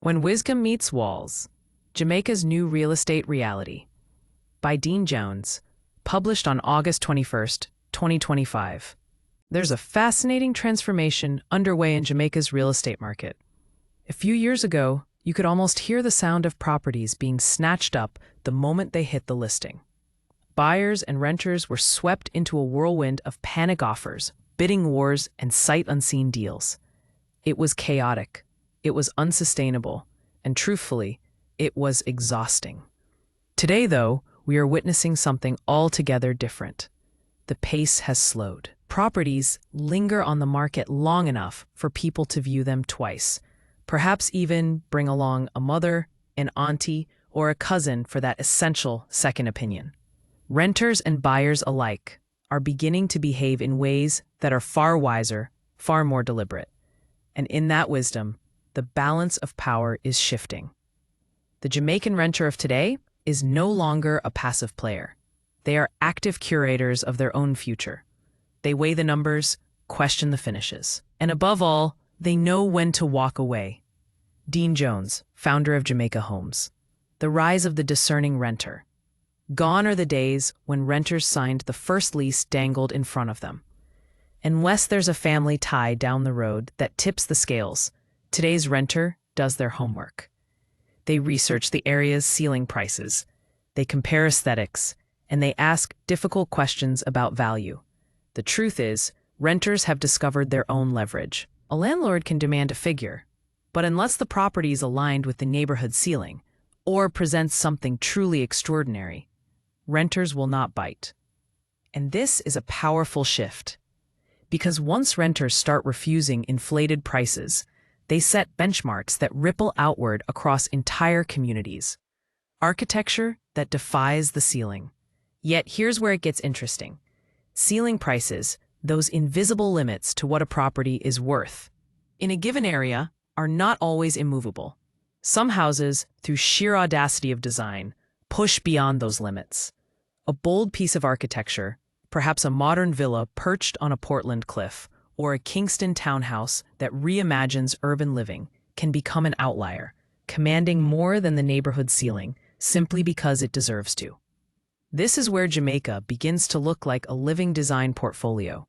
When Wisdom Meets Walls, Jamaica's New Real Estate Reality by Dean Jones, published on August 21st, 2025. There's a fascinating transformation underway in Jamaica's real estate market. A few years ago, you could almost hear the sound of properties being snatched up the moment they hit the listing. Buyers and renters were swept into a whirlwind of panic offers, bidding wars, and sight-unseen deals. It was chaotic. It was unsustainable, and truthfully, it was exhausting. Today, though, we are witnessing something altogether different. The pace has slowed. Properties linger on the market long enough for people to view them twice, perhaps even bring along a mother, an auntie, or a cousin for that essential second opinion. Renters and buyers alike are beginning to behave in ways that are far wiser, far more deliberate. And in that wisdom, the balance of power is shifting. The Jamaican renter of today is no longer a passive player. They are active curators of their own future. They weigh the numbers, question the finishes, and above all, they know when to walk away. Dean Jones, founder of Jamaica Homes. The rise of the discerning renter. Gone are the days when renters signed the first lease dangled in front of them. Unless there's a family tie down the road that tips the scales, today's renter does their homework. They research the area's ceiling prices, they compare aesthetics, and they ask difficult questions about value. The truth is, renters have discovered their own leverage. A landlord can demand a figure, but unless the property is aligned with the neighborhood ceiling or presents something truly extraordinary, renters will not bite. And this is a powerful shift. Because once renters start refusing inflated prices, they set benchmarks that ripple outward across entire communities. Architecture that defies the ceiling. Yet here's where it gets interesting. Ceiling prices, those invisible limits to what a property is worth, in a given area, are not always immovable. Some houses, through sheer audacity of design, push beyond those limits. A bold piece of architecture, perhaps a modern villa perched on a Portland cliff, or a Kingston townhouse that reimagines urban living, can become an outlier, commanding more than the neighborhood ceiling simply because it deserves to. This is where Jamaica begins to look like a living design portfolio.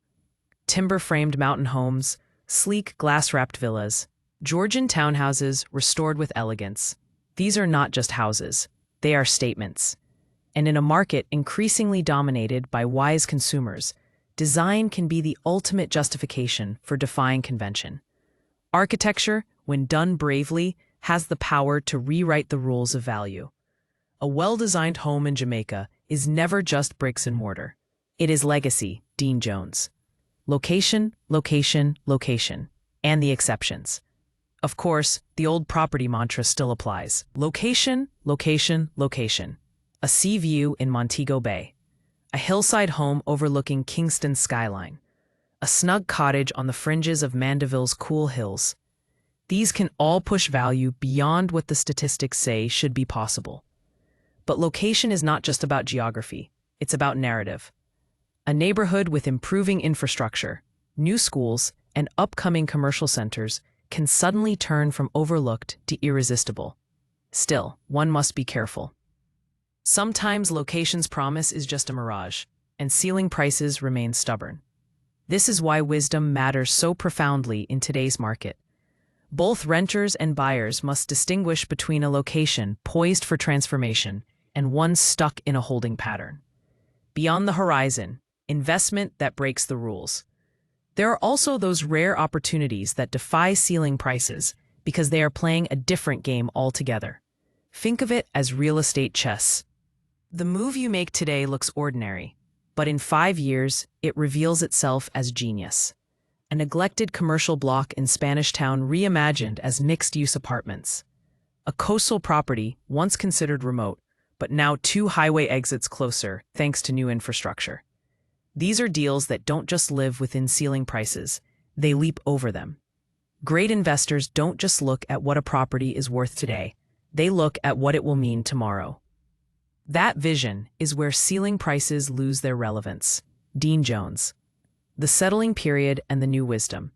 Timber-framed mountain homes, sleek glass-wrapped villas, Georgian townhouses restored with elegance. These are not just houses, they are statements. And in a market increasingly dominated by wise consumers, design can be the ultimate justification for defying convention. Architecture, when done bravely, has the power to rewrite the rules of value. A well-designed home in Jamaica is never just bricks and mortar. It is legacy, Dean Jones. Location, location, location, and the exceptions. Of course, the old property mantra still applies. Location, location, location. A sea view in Montego Bay. A hillside home overlooking Kingston's skyline. A snug cottage on the fringes of Mandeville's cool hills. These can all push value beyond what the statistics say should be possible. But location is not just about geography, it's about narrative. A neighborhood with improving infrastructure, new schools, and upcoming commercial centers can suddenly turn from overlooked to irresistible. Still, one must be careful. Sometimes location's promise is just a mirage, and ceiling prices remain stubborn. This is why wisdom matters so profoundly in today's market. Both renters and buyers must distinguish between a location poised for transformation and one stuck in a holding pattern. Beyond the horizon, investment that breaks the rules. There are also those rare opportunities that defy ceiling prices because they are playing a different game altogether. Think of it as real estate chess. The move you make today looks ordinary, but in 5 years, it reveals itself as genius. A neglected commercial block in Spanish Town reimagined as mixed-use apartments. A coastal property once considered remote, but now 2 highway exits closer thanks to new infrastructure. These are deals that don't just live within ceiling prices, they leap over them. Great investors don't just look at what a property is worth today, they look at what it will mean tomorrow. That vision is where ceiling prices lose their relevance. Dean Jones. The settling period and the new wisdom.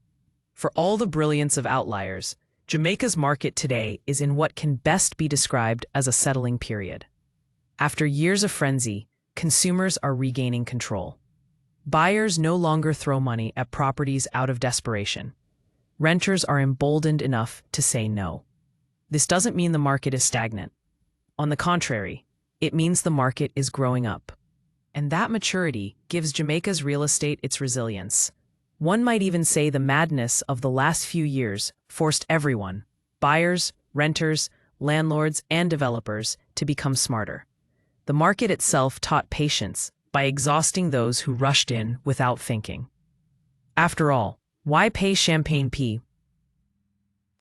For all the brilliance of outliers, Jamaica's market today is in what can best be described as a settling period. After years of frenzy, consumers are regaining control. Buyers no longer throw money at properties out of desperation. Renters are emboldened enough to say no. This doesn't mean the market is stagnant. On the contrary, it means the market is growing up. And that maturity gives Jamaica's real estate its resilience. One might even say the madness of the last few years forced everyone, buyers, renters, landlords, and developers, to become smarter. The market itself taught patience by exhausting those who rushed in without thinking. After all, why pay champagne p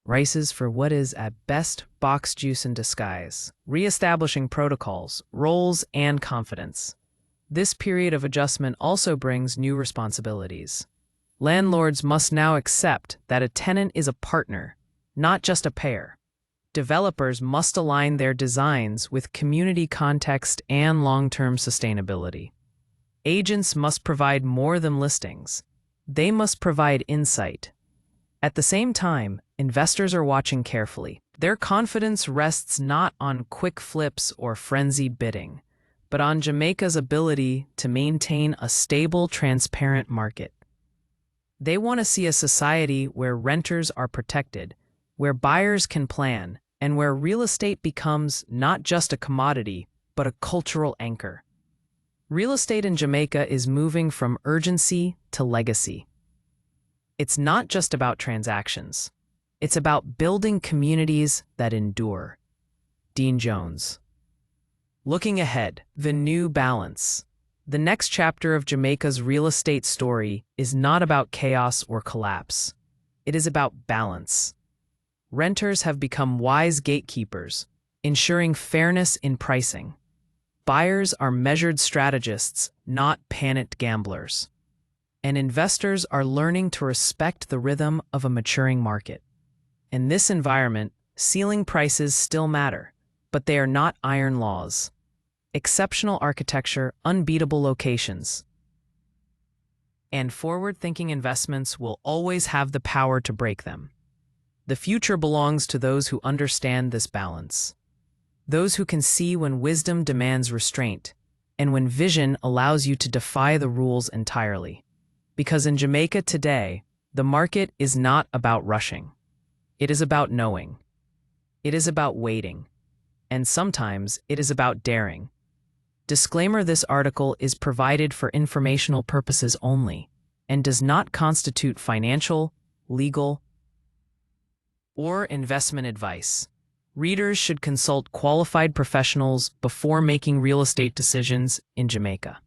prices for what is at best box juice in disguise, reestablishing protocols, roles, and confidence? This period of adjustment also brings new responsibilities. Landlords must now accept that a tenant is a partner, not just a payer. Developers must align their designs with community context and long-term sustainability. Agents must provide more than listings. They must provide insight. At the same time, investors are watching carefully. Their confidence rests not on quick flips or frenzied bidding, but on Jamaica's ability to maintain a stable, transparent market. They want to see a society where renters are protected, where buyers can plan, and where real estate becomes not just a commodity, but a cultural anchor. Real estate in Jamaica is moving from urgency to legacy. It's not just about transactions. It's about building communities that endure. Dean Jones. Looking ahead, the new balance. The next chapter of Jamaica's real estate story is not about chaos or collapse. It is about balance. Renters have become wise gatekeepers, ensuring fairness in pricing. Buyers are measured strategists, not panicked gamblers. And investors are learning to respect the rhythm of a maturing market. In this environment, ceiling prices still matter, but they are not iron laws. Exceptional architecture, unbeatable locations, and forward-thinking investments will always have the power to break them. The future belongs to those who understand this balance. Those who can see when wisdom demands restraint, and when vision allows you to defy the rules entirely. Because in Jamaica today, the market is not about rushing. It is about knowing. It is about waiting. And sometimes it is about daring. Disclaimer: this article is provided for informational purposes only and does not constitute financial, legal, or investment advice. Readers should consult qualified professionals before making real estate decisions in Jamaica.